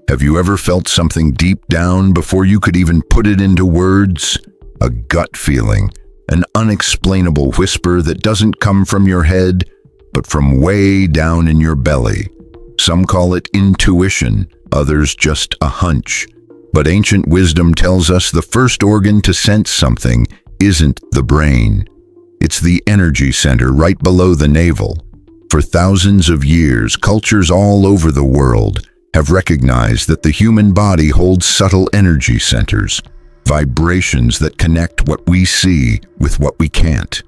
Have you ever felt something deep down before you could even put it into words? A gut feeling, an unexplainable whisper that doesn't come from your head, but from way down in your belly. Some call it intuition, others just a hunch. But ancient wisdom tells us the first organ to sense something isn't the brain. It's the energy center right below the navel. For thousands of years, cultures all over the world have recognized that the human body holds subtle energy centers, vibrations that connect what we see with what we can't.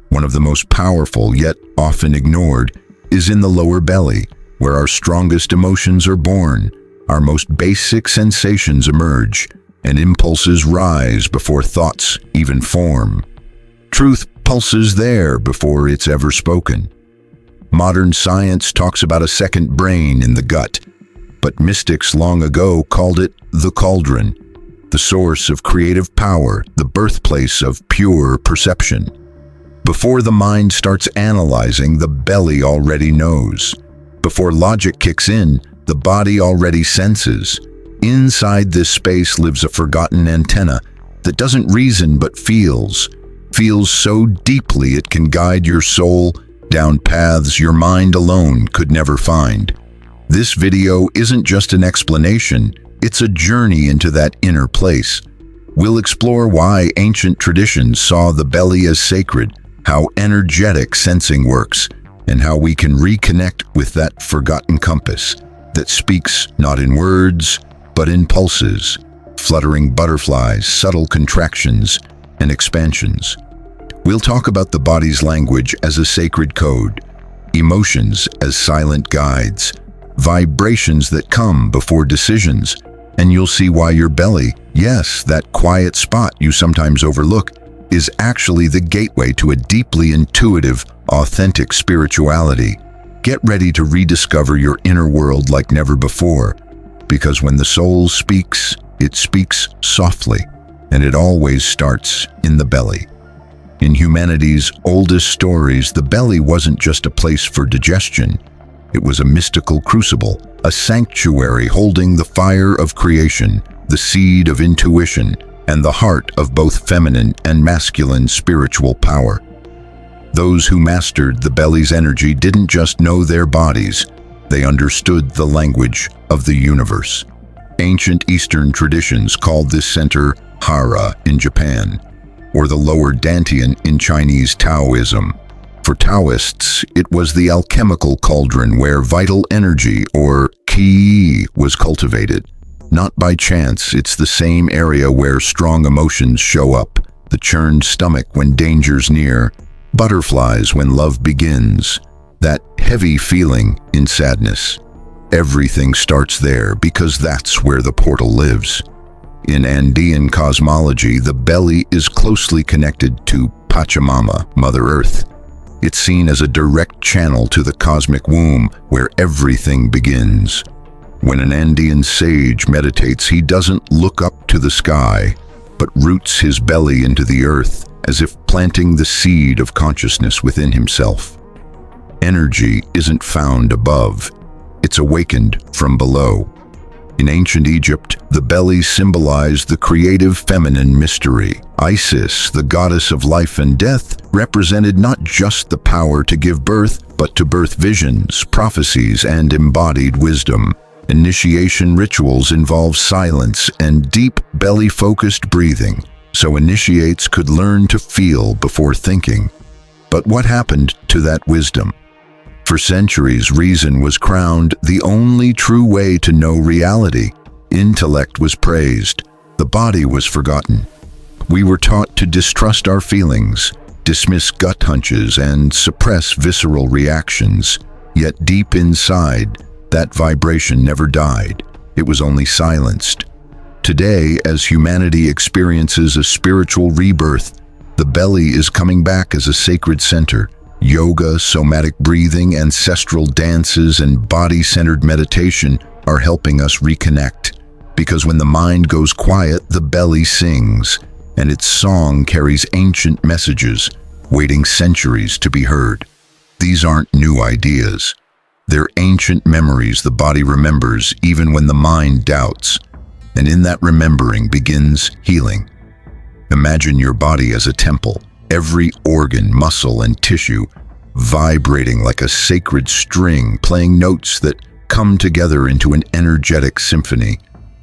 One of the most powerful, yet often ignored, is in the lower belly, where our strongest emotions are born, our most basic sensations emerge, and impulses rise before thoughts even form. Truth pulses there before it's ever spoken. Modern science talks about a second brain in the gut, but mystics long ago called it the cauldron, the source of creative power, the birthplace of pure perception. Before the mind starts analyzing, the belly already knows. Before logic kicks in, the body already senses. Inside this space lives a forgotten antenna that doesn't reason but feels so deeply it can guide your soul down paths your mind alone could never find. This video isn't just an explanation, it's a journey into that inner place. We'll explore why ancient traditions saw the belly as sacred, how energetic sensing works, and how we can reconnect with that forgotten compass that speaks not in words, but in pulses, fluttering butterflies, subtle contractions, and expansions. We'll talk about the body's language as a sacred code, emotions as silent guides, vibrations that come before decisions, and you'll see why your belly, yes, that quiet spot you sometimes overlook, is actually the gateway to a deeply intuitive, authentic spirituality. Get ready to rediscover your inner world like never before, because when the soul speaks, it speaks softly, and it always starts in the belly. In humanity's oldest stories, the belly wasn't just a place for digestion. It was a mystical crucible, a sanctuary holding the fire of creation, the seed of intuition, and the heart of both feminine and masculine spiritual power. Those who mastered the belly's energy didn't just know their bodies, they understood the language of the universe. Ancient Eastern traditions called this center Hara in Japan, or the lower Dantian in Chinese Taoism. For Taoists, it was the alchemical cauldron where vital energy, or qi, was cultivated. Not by chance, it's the same area where strong emotions show up, the churned stomach when danger's near, butterflies when love begins, that heavy feeling in sadness. Everything starts there because that's where the portal lives. In Andean cosmology, the belly is closely connected to Pachamama, Mother Earth. It's seen as a direct channel to the cosmic womb where everything begins. When an Andean sage meditates, he doesn't look up to the sky, but roots his belly into the earth, as if planting the seed of consciousness within himself. Energy isn't found above, it's awakened from below. In ancient Egypt, the belly symbolized the creative feminine mystery. Isis, the goddess of life and death, represented not just the power to give birth, but to birth visions, prophecies, and embodied wisdom. Initiation rituals involve silence and deep belly-focused breathing, so initiates could learn to feel before thinking. But what happened to that wisdom? For centuries, reason was crowned the only true way to know reality. Intellect was praised. The body was forgotten. We were taught to distrust our feelings, dismiss gut hunches, and suppress visceral reactions. Yet deep inside, that vibration never died. It was only silenced. Today, as humanity experiences a spiritual rebirth, the belly is coming back as a sacred center. Yoga, somatic breathing, ancestral dances, and body-centered meditation are helping us reconnect. Because when the mind goes quiet, the belly sings, and its song carries ancient messages, waiting centuries to be heard. These aren't new ideas. They're ancient memories the body remembers even when the mind doubts. And in that remembering begins healing. Imagine your body as a temple, every organ, muscle, and tissue vibrating like a sacred string, playing notes that come together into an energetic symphony.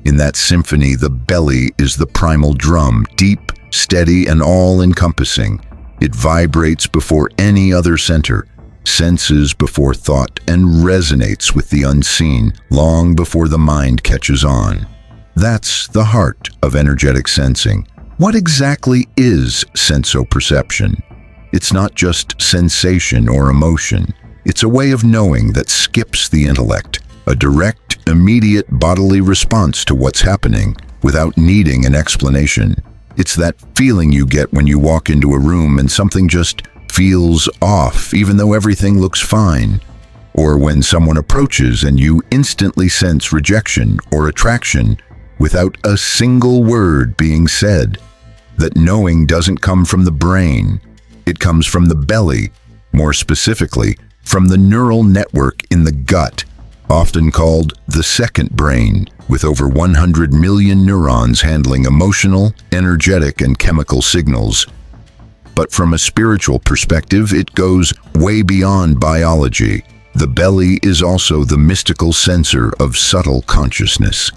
In that symphony, the belly is the primal drum, deep, steady, and all-encompassing. It vibrates before any other center, senses before thought, and resonates with the unseen long before the mind catches on. That's the heart of energetic sensing. What exactly is sensoperception? It's not just sensation or emotion. It's a way of knowing that skips the intellect, a direct, immediate bodily response to what's happening without needing an explanation. It's that feeling you get when you walk into a room and something just feels off, even though everything looks fine. Or when someone approaches and you instantly sense rejection or attraction without a single word being said. That knowing doesn't come from the brain. It comes from the belly, more specifically, from the neural network in the gut, often called the second brain, with over 100 million neurons handling emotional, energetic, and chemical signals. But from a spiritual perspective, it goes way beyond biology. The belly is also the mystical censor of subtle consciousness.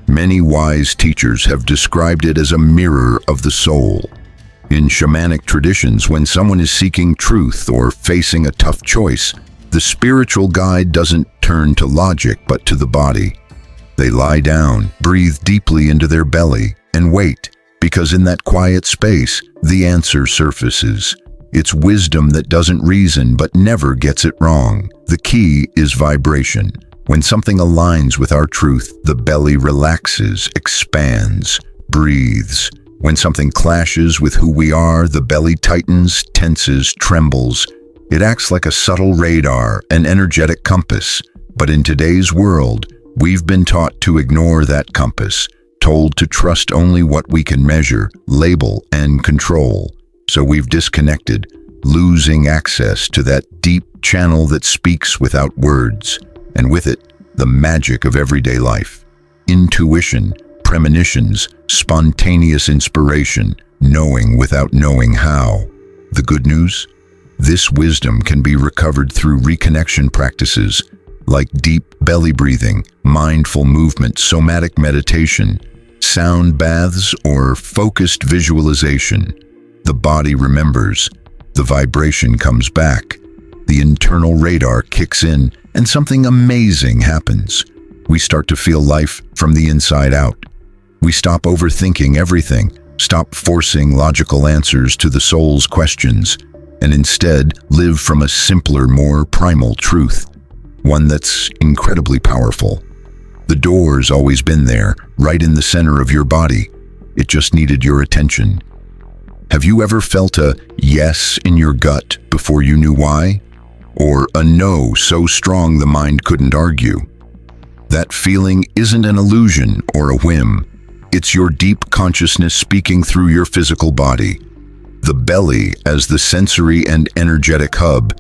Many wise teachers have described it as a mirror of the soul. In shamanic traditions, when someone is seeking truth or facing a tough choice, the spiritual guide doesn't turn to logic but to the body. They lie down, breathe deeply into their belly, and wait, because in that quiet space, the answer surfaces. It's wisdom that doesn't reason but never gets it wrong. The key is vibration. When something aligns with our truth, the belly relaxes, expands, breathes. When something clashes with who we are, the belly tightens, tenses, trembles. It acts like a subtle radar, an energetic compass. But in today's world, we've been taught to ignore that compass, told to trust only what we can measure, label, and control. So we've disconnected, losing access to that deep channel that speaks without words. And with it, the magic of everyday life. Intuition, premonitions, spontaneous inspiration, knowing without knowing how. The good news? This wisdom can be recovered through reconnection practices like deep belly breathing, mindful movement, somatic meditation, sound baths, or focused visualization. The body remembers, the vibration comes back, the internal radar kicks in, and something amazing happens. We start to feel life from the inside out. We stop overthinking everything, stop forcing logical answers to the soul's questions, and instead live from a simpler, more primal truth, one that's incredibly powerful. The door's always been there, right in the center of your body. It just needed your attention. Have you ever felt a yes in your gut before you knew why? Or a no so strong the mind couldn't argue? That feeling isn't an illusion or a whim. It's your deep consciousness speaking through your physical body. The belly, as the sensory and energetic hub,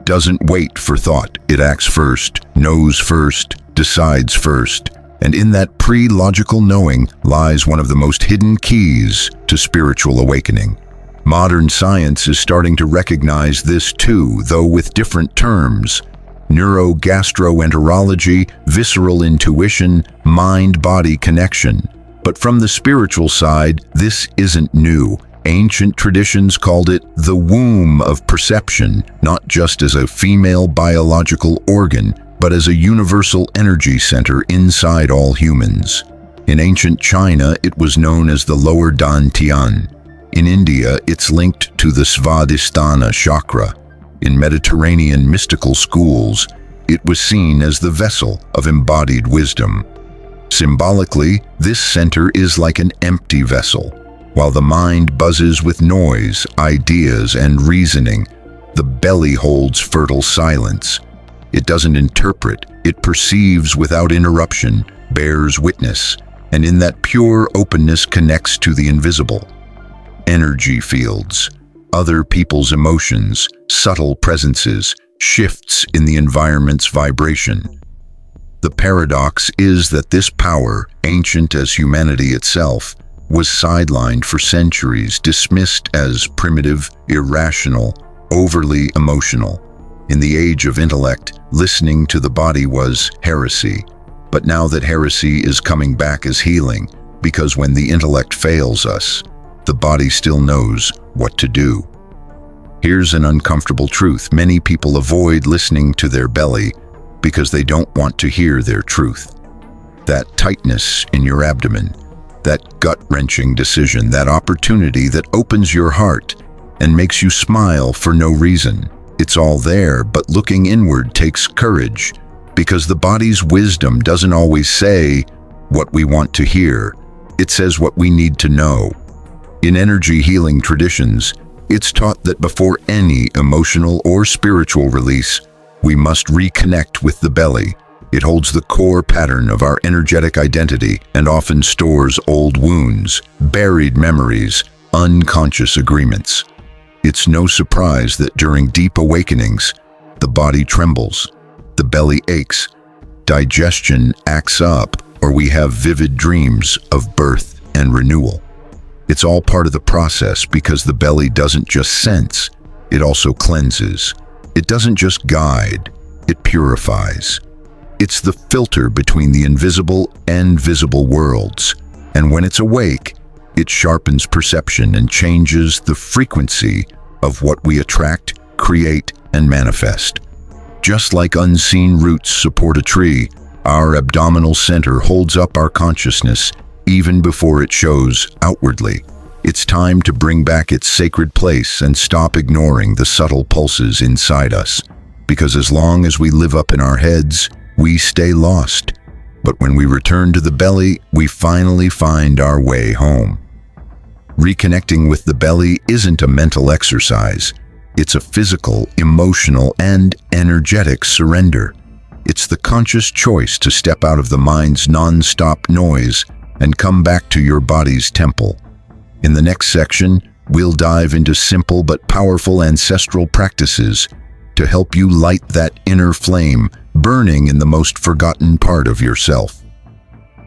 doesn't wait for thought. It acts first, knows first, decides first. And in that pre-logical knowing lies one of the most hidden keys to spiritual awakening. Modern science is starting to recognize this too, though with different terms. Neurogastroenterology, visceral intuition, mind-body connection. But from the spiritual side, this isn't new. Ancient traditions called it the womb of perception, not just as a female biological organ, but as a universal energy center inside all humans. In ancient China, it was known as the lower dantian. In India, it's linked to the Svadhisthana chakra. In Mediterranean mystical schools, it was seen as the vessel of embodied wisdom. Symbolically, this center is like an empty vessel. While the mind buzzes with noise, ideas, and reasoning, the belly holds fertile silence. It doesn't interpret, it perceives without interruption, bears witness, and in that pure openness connects to the invisible. Energy fields, other people's emotions, subtle presences, shifts in the environment's vibration. The paradox is that this power, ancient as humanity itself, was sidelined for centuries, dismissed as primitive, irrational, overly emotional. In the age of intellect, listening to the body was heresy. But now that heresy is coming back as healing, because when the intellect fails us, the body still knows what to do. Here's an uncomfortable truth. Many people avoid listening to their belly because they don't want to hear their truth. That tightness in your abdomen, that gut-wrenching decision, that opportunity that opens your heart and makes you smile for no reason. It's all there, but looking inward takes courage, because the body's wisdom doesn't always say what we want to hear. It says what we need to know. In energy healing traditions, it's taught that before any emotional or spiritual release, we must reconnect with the belly. It holds the core pattern of our energetic identity and often stores old wounds, buried memories, unconscious agreements. It's no surprise that during deep awakenings, the body trembles, the belly aches, digestion acts up, or we have vivid dreams of birth and renewal. It's all part of the process, because the belly doesn't just sense, it also cleanses. It doesn't just guide, it purifies. It's the filter between the invisible and visible worlds. And when it's awake, it sharpens perception and changes the frequency of what we attract, create, and manifest. Just like unseen roots support a tree, our abdominal center holds up our consciousness even before it shows outwardly. It's time to bring back its sacred place and stop ignoring the subtle pulses inside us. Because as long as we live up in our heads, we stay lost. But when we return to the belly, we finally find our way home. Reconnecting with the belly isn't a mental exercise. It's a physical, emotional, and energetic surrender. It's the conscious choice to step out of the mind's non-stop noise and come back to your body's temple. In the next section, we'll dive into simple but powerful ancestral practices to help you light that inner flame burning in the most forgotten part of yourself.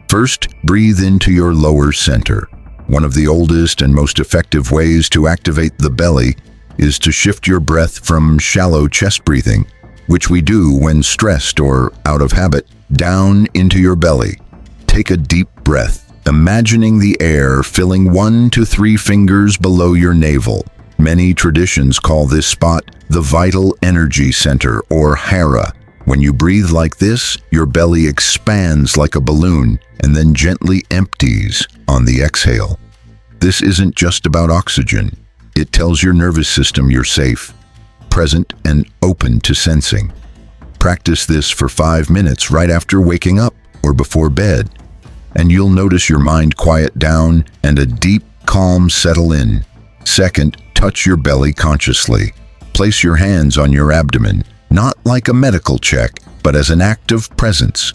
First, breathe into your lower center. One of the oldest and most effective ways to activate the belly is to shift your breath from shallow chest breathing, which we do when stressed or out of habit, down into your belly. Take a deep breath, imagining the air filling 1 to 3 fingers below your navel. Many traditions call this spot the vital energy center, or hara. When you breathe like this, your belly expands like a balloon and then gently empties on the exhale. This isn't just about oxygen. It tells your nervous system you're safe, present, and open to sensing. Practice this for 5 minutes right after waking up or before bed, and you'll notice your mind quiet down and a deep calm settle in. Second, touch your belly consciously. Place your hands on your abdomen, not like a medical check, but as an act of presence.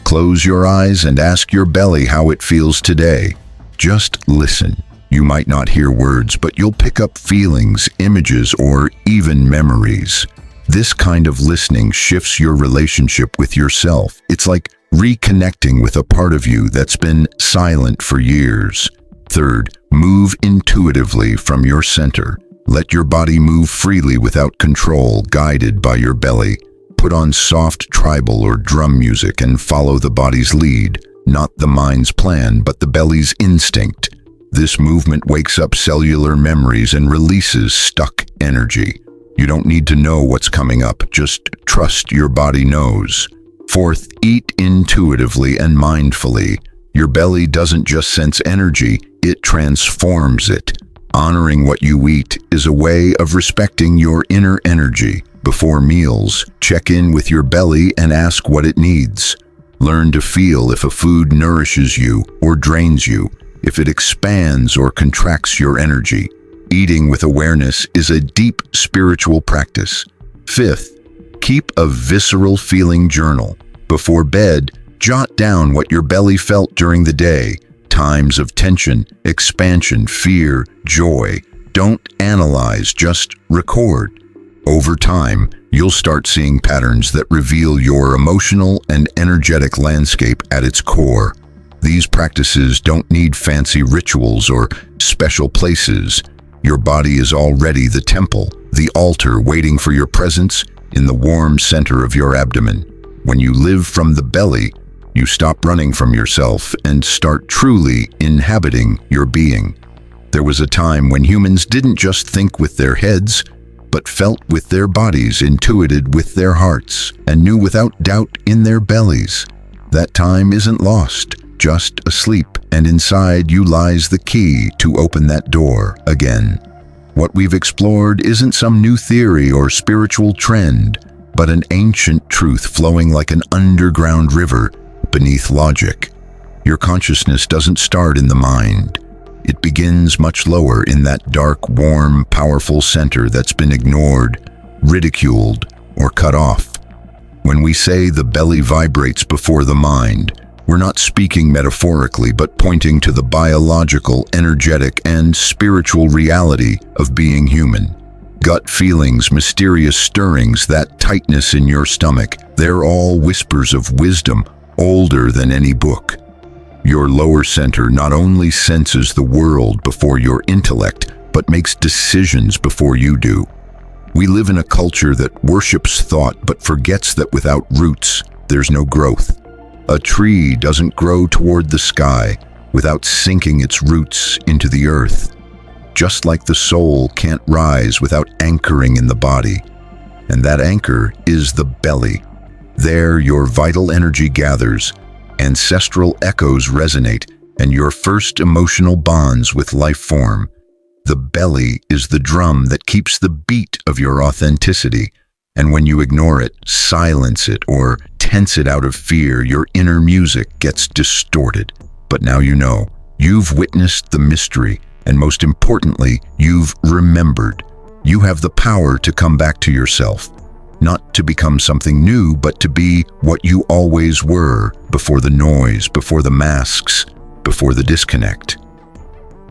Close your eyes and ask your belly how it feels today. Just listen. You might not hear words, but you'll pick up feelings, images, or even memories. This kind of listening shifts your relationship with yourself. It's like reconnecting with a part of you that's been silent for years. Third, move intuitively from your center. Let your body move freely without control, guided by your belly. Put on soft tribal or drum music and follow the body's lead, not the mind's plan, but the belly's instinct. This movement wakes up cellular memories and releases stuck energy. You don't need to know what's coming up, just trust your body knows. Fourth, eat intuitively and mindfully. Your belly doesn't just sense energy, it transforms it. Honoring what you eat is a way of respecting your inner energy. Before meals, check in with your belly and ask what it needs. Learn to feel if a food nourishes you or drains you, if it expands or contracts your energy. Eating with awareness is a deep spiritual practice. Fifth, keep a visceral feeling journal. Before bed, jot down what your belly felt during the day. Times of tension, expansion, fear, joy. Don't analyze, just record. Over time, you'll start seeing patterns that reveal your emotional and energetic landscape at its core. These practices don't need fancy rituals or special places. Your body is already the temple, the altar waiting for your presence in the warm center of your abdomen. When you live from the belly, you stop running from yourself and start truly inhabiting your being. There was a time when humans didn't just think with their heads, but felt with their bodies, intuited with their hearts, and knew without doubt in their bellies. That time isn't lost, just asleep, and inside you lies the key to open that door again. What we've explored isn't some new theory or spiritual trend, but an ancient truth flowing like an underground river beneath logic. Your consciousness doesn't start in the mind. It begins much lower in that dark, warm, powerful center that's been ignored, ridiculed, or cut off. When we say the belly vibrates before the mind, we're not speaking metaphorically, but pointing to the biological, energetic, and spiritual reality of being human. Gut feelings, mysterious stirrings, that tightness in your stomach, they're all whispers of wisdom older than any book. Your lower center not only senses the world before your intellect, but makes decisions before you do. We live in a culture that worships thought but forgets that without roots, there's no growth. A tree doesn't grow toward the sky without sinking its roots into the earth. Just like the soul can't rise without anchoring in the body. And that anchor is the belly. There your vital energy gathers, ancestral echoes resonate, and your first emotional bonds with life form. The belly is the drum that keeps the beat of your authenticity, and when you ignore it, silence it, or tense it out of fear, your inner music gets distorted. But now you know. You've witnessed the mystery, and most importantly, you've remembered. You have the power to come back to yourself. Not to become something new, but to be what you always were, before the noise, before the masks, before the disconnect.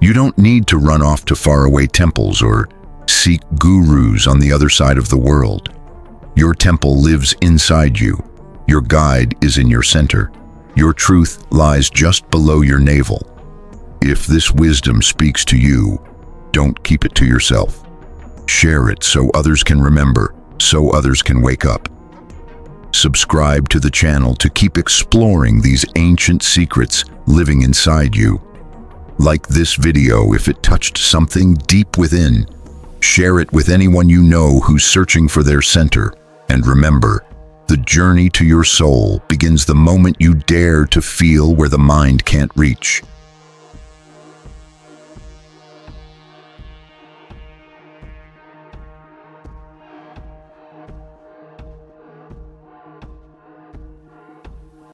You don't need to run off to faraway temples or seek gurus on the other side of the world. Your temple lives inside you. Your guide is in your center. Your truth lies just below your navel. If this wisdom speaks to you, don't keep it to yourself. Share it so others can remember, so others can wake up. Subscribe to the channel to keep exploring these ancient secrets living inside you. Like this video if it touched something deep within. Share it with anyone you know who's searching for their center. And remember, the journey to your soul begins the moment you dare to feel where the mind can't reach.